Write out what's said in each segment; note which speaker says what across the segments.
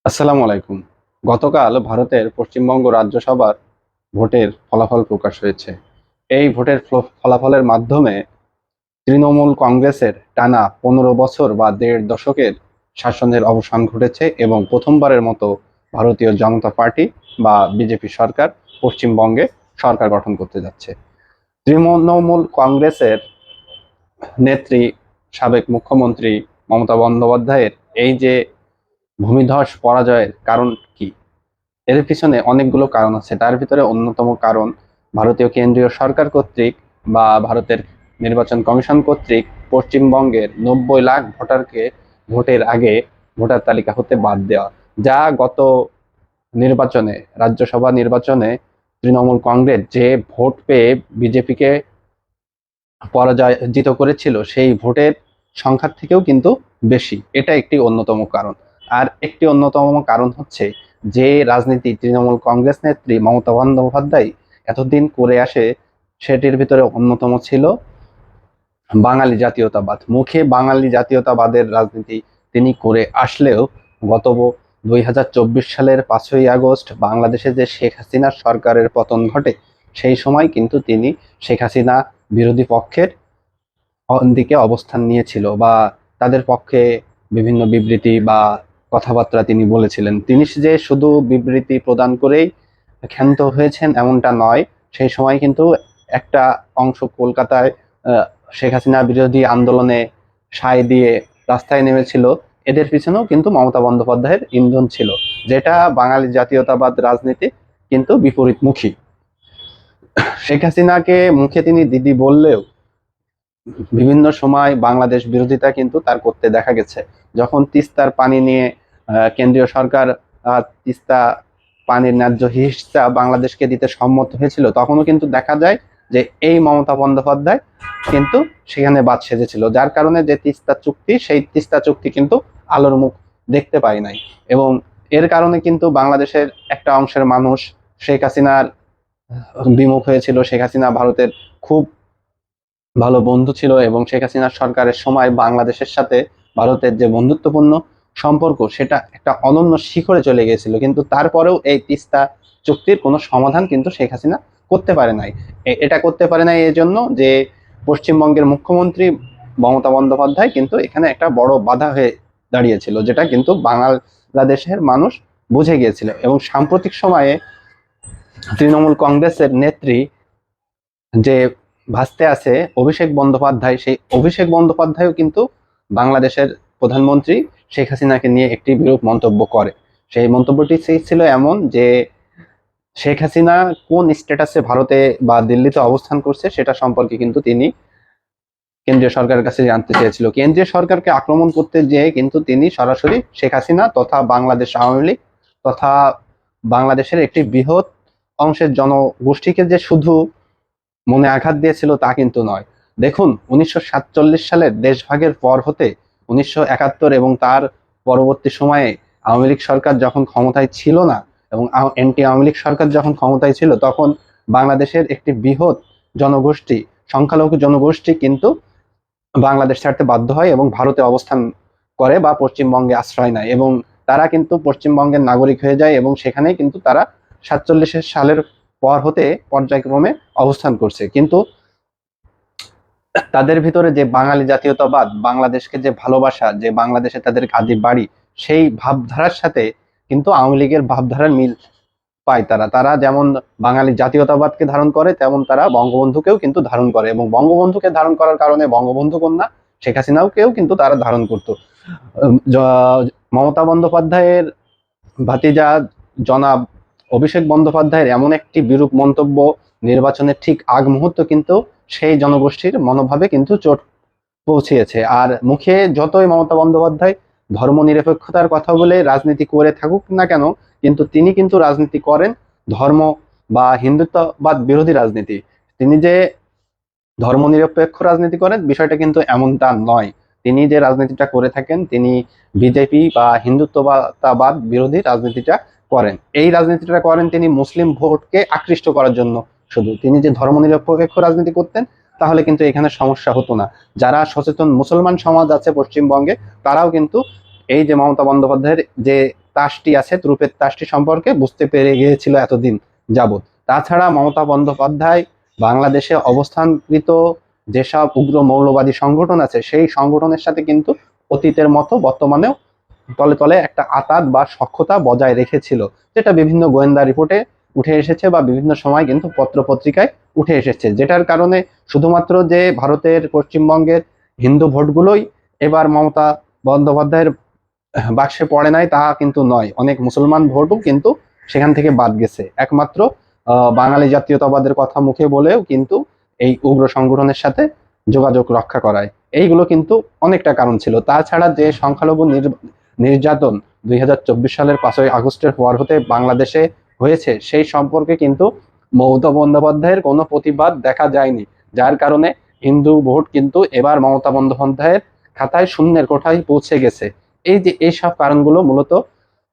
Speaker 1: আসসালামু আলাইকুম। গতকাল ভারতের পশ্চিমবঙ্গ রাজ্যসভার ভোটের ফলাফল প্রকাশ হয়েছে। এই ভোটের ফলাফলের মাধ্যমে তৃণমূল কংগ্রেসের টানা 15 বছর বা দেড় দশকের শাসনের অবসান ঘটেছে এবং প্রথমবারের মতো ভারতীয় জনতা পার্টি বা বিজেপি সরকার পশ্চিমবঙ্গে সরকার গঠন করতে যাচ্ছে। তৃণমূল কংগ্রেসের নেত্রী সাবেক মুখ্যমন্ত্রী মমতা বন্দ্যোপাধ্যায়ের এই যে ভূমিধস পরাজয়ের কারণ কি? এর পিছনে অনেকগুলো কারণ আছে। তার ভিতরে অন্যতম কারণ ভারতীয় কেন্দ্রীয় সরকার কর্তৃক বা ভারতের নির্বাচন কমিশন কর্তৃক পশ্চিমবঙ্গের 90 লাখ ভোটারকে ভোটের আগে ভোটার তালিকা হতে বাদ দেওয়া, যা গত নির্বাচনে, রাজ্যসভা নির্বাচনে তৃণমূল কংগ্রেস যে ভোট পেয়ে বিজেপিকে পরাজিত করেছিল সেই ভোটের সংখ্যার থেকেও কিন্তু বেশি। এটা একটি অন্যতম কারণ। আর একটি অন্যতম কারণ হচ্ছে যে রাজনীতি তৃণমূল কংগ্রেস নেত্রী মমতা বন্দ্যোপাধ্যায় এতদিন করে আসে, সেটির ভিতরে অন্যতম ছিল বাঙালি জাতীয়তাবাদ। মুখে বাঙালি জাতীয়তাবাদের রাজনীতি তিনি করে আসলেও গত 2024 সালের 5ই আগস্ট বাংলাদেশে যে শেখ হাসিনার সরকারের পতন ঘটে, সেই সময় কিন্তু তিনি শেখ হাসিনা বিরোধী পক্ষের দিকে অবস্থান নিয়েছিল বা তাদের পক্ষে বিভিন্ন বিবৃতি বা কথাবার্তা তিনি বলেছিলেন। তিনি যে শুধু বিবৃতি প্রদান করেই ক্ষান্ত হয়েছেন এমনটা নয়। সেই সময় কিন্তু একটা অংশ কলকাতায় শেখ হাসিনা বিরোধী আন্দোলনে সায় দিয়ে রাস্তায় নেমেছিল। এদের পিছনেও কিন্তু মমতা বন্দ্যোপাধ্যায়ের ইন্ধন ছিল, যেটা বাঙালি জাতীয়তাবাদ রাজনীতি কিন্তু বিপরীতমুখী। শেখ হাসিনাকে মুখে তিনি দিদি বললেও বিভিন্ন সময় বাংলাদেশ বিরোধিতা কিন্তু তার করতে দেখা গেছে। যখন তিস্তার পানি নিয়ে কেন্দ্রীয় সরকার তিস্তা পানির ন্যায্য হিস্সা বাংলাদেশকে দিতে সম্মত হয়েছিল, তখনও কিন্তু দেখা যায় যে এই মমতা বন্দ্যোপাধ্যায় কিন্তু সেখানে বাদ সেজেছিল, যার কারণে যে তিস্তা চুক্তি, সেই তিস্তা চুক্তি কিন্তু আলোর মুখ দেখতে পায় নাই। এবং এর কারণে কিন্তু বাংলাদেশের একটা অংশের মানুষ শেখ হাসিনার বিমুখ হয়েছিল। শেখ হাসিনা ভারতের খুব ভালো বন্ধু ছিল এবং শেখ হাসিনার সরকারের সময় বাংলাদেশের সাথে ভারতের যে বন্ধুত্বপূর্ণ সম্পর্ক, সেটা একটা অনন্য শিখরে চলে গিয়েছিল। কিন্তু তারপরেও এই তিস্তা চুক্তির কোনো সমাধান কিন্তু শেখ হাসিনা করতে পারে নাই। এটা করতে পারে নাই এই জন্য যে পশ্চিমবঙ্গের মুখ্যমন্ত্রী মমতা বন্দ্যোপাধ্যায় কিন্তু এখানে একটা বড় বাধা হয়ে দাঁড়িয়েছিল, যেটা কিন্তু বাংলাদেশের মানুষ বুঝে গিয়েছিল। এবং সাম্প্রতিক সময়ে তৃণমূল কংগ্রেসের নেত্রী যে ভাসতে আছে অভিষেক বন্দ্যোপাধ্যায়, সেই অভিষেক বন্দ্যোপাধ্যায়ও কিন্তু বাংলাদেশের প্রধানমন্ত্রী শেখ হাসিনাকে নিয়ে একটি বিরূপ মন্তব্য করে। সেই মন্তব্যটি ছিল এমন যে শেখ হাসিনা কোন স্ট্যাটাসে ভারতে বা দিল্লিতে অবস্থান করছে সেটা সম্পর্কে কিন্তু তিনি কেন্দ্রীয় সরকারের কাছে জানতে চেয়েছিল। কেন্দ্রীয় সরকারকে আক্রমণ করতে যেয়ে কিন্তু তিনি সরাসরি শেখ হাসিনা তথা বাংলাদেশ আওয়ামী লীগ তথা বাংলাদেশের একটি বৃহৎ অংশের জনগোষ্ঠীকে যে শুধু মনে আঘাত দিয়েছিল তা কিন্তু নয়। দেখুন, 1947 সালের দেশভাগের পর হতে 1971 এবং তার পরবর্তী সময়ে আওয়ামী লীগ সরকার যখন ক্ষমতায় ছিল না এবং অ্যান্টি আওয়ামী লীগ সরকার যখন ক্ষমতায় ছিল, তখন বাংলাদেশের একটি বৃহৎ জনগোষ্ঠী, সংখ্যালঘু জনগোষ্ঠী কিন্তু বাংলাদেশ ছাড়তে বাধ্য হয় এবং ভারতে অবস্থান করে বা পশ্চিমবঙ্গে আশ্রয় নেয় এবং তারা কিন্তু পশ্চিমবঙ্গের নাগরিক হয়ে যায় এবং সেখানেই কিন্তু তারা 47 সালের পর হতে পর্যায়ক্রমে অবস্থান করছে। কিন্তু তাদের ভিতরে যে বাঙালি জাতীয়তাবাদ, বাংলাদেশকে যে ভালোবাসা, যে বাংলাদেশে তাদের আদি বাড়ি, সেই ভাবধারার সাথে কিন্তু আওয়ামী লীগের ভাবধারার মিল পায়। তারা তারা যেমন বাঙালি জাতীয়তাবাদকে ধারণ করে, তেমন তারা বঙ্গবন্ধুকেও কিন্তু ধারণ করে এবং বঙ্গবন্ধুকে ধারণ করার কারণে বঙ্গবন্ধু কন্যা শেখ হাসিনাকেও কিন্তু তারা ধারণ করতো। মমতা বন্দ্যোপাধ্যায়ের ভাতিজা জনাব অভিষেক বন্দ্যোপাধ্যায়ের এমন একটি বিরূপ মন্তব্য নির্বাচনের ঠিক আগ মুহূর্ত কিন্তু সেই জনগোষ্ঠীর মনোভাবে কিন্তু চোট পৌঁছিয়েছে। আর মুখে যতই মমতা বন্দ্যোপাধ্যায় ধর্মনিরপেক্ষতার কথা বলে রাজনীতি করে থাকুক না কেন, কিন্তু তিনি কিন্তু রাজনীতি করেন ধর্ম বা হিন্দুত্ববাদ বিরোধী রাজনীতি। তিনি যে ধর্মনিরপেক্ষ রাজনীতি করেন বিষয়টা কিন্তু এমনটা নয়। তিনি যে রাজনীতিটা করে থাকেন, তিনি বিজেপি বা হিন্দুত্ববাদ বিরোধী রাজনীতিটা করেন। এই রাজনীতিটা করেন তিনি মুসলিম ভোটকে আকৃষ্ট করার জন্য। শুধু তিনি যে ধর্মনিরপেক্ষ রাজনীতি করতেন, তাহলে কিন্তু এখানে সমস্যা হতো না। যারা সচেতন মুসলমান সমাজ আছে পশ্চিমবঙ্গে, তারাও কিন্তু এই যে মমতা বন্দ্যোপাধ্যায়ের যে তাসটি আছে, ত্রুপের তাসটি সম্পর্কে বুঝতে পেরে গিয়েছিল এতদিন যাবৎ। তাছাড়া মমতা বন্দ্যোপাধ্যায় বাংলাদেশে অবস্থানকৃত যেসব উগ্র মৌলবাদী সংগঠন আছে, সেই সংগঠনের সাথে কিন্তু অতীতের মতো বর্তমানেও তলে তলে একটা আঁতাত বা সখ্যতা বজায় রেখেছিল, যেটা বিভিন্ন গোয়েন্দা রিপোর্টে উঠে এসেছে বা বিভিন্ন সময় কিন্তু পত্র পত্রিকায় উঠে এসেছে, যেটার কারণে শুধুমাত্র যে ভারতের পশ্চিমবঙ্গের হিন্দু ভোটগুলোই এবার মমতা বন্দ্যোপাধ্যায়ের বাক্সে পড়ে নাই তা কিন্তু নয়, অনেক মুসলমান ভোটও কিন্তু সেখান থেকে বাদ গেছে। একমাত্র বাঙালি জাতীয়তাবাদের কথা মুখে বলেও কিন্তু এই উগ্র সংগঠনের সাথে যোগাযোগ রক্ষা করায়, এইগুলো কিন্তু অনেকটা কারণ ছিল। তাছাড়া যে সংখ্যালঘু নির্যাতন 2024 সালের 5ই আগস্টের পর হতে বাংলাদেশে হয়েছে, সেই সম্পর্কে কিন্তু মমতা বন্দ্যোপাধ্যায়ের কোনো প্রতিবাদ দেখা যায়নি, যার কারণে হিন্দু ভোট কিন্তু এবার মমতা বন্দ্যোপাধ্যায়ের খাতায় শূন্যের কোঠায় পৌঁছে গেছে। এই যে এইসব কারণগুলো মূলত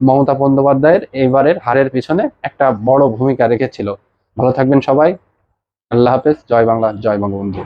Speaker 1: মমতা বন্দ্যোপাধ্যায়ের এবারের হারের পিছনে একটা বড় ভূমিকা রেখেছিল। ভালো থাকবেন সবাই। আল্লাহ হাফেজ। জয় বাংলা, জয় বঙ্গবন্ধু।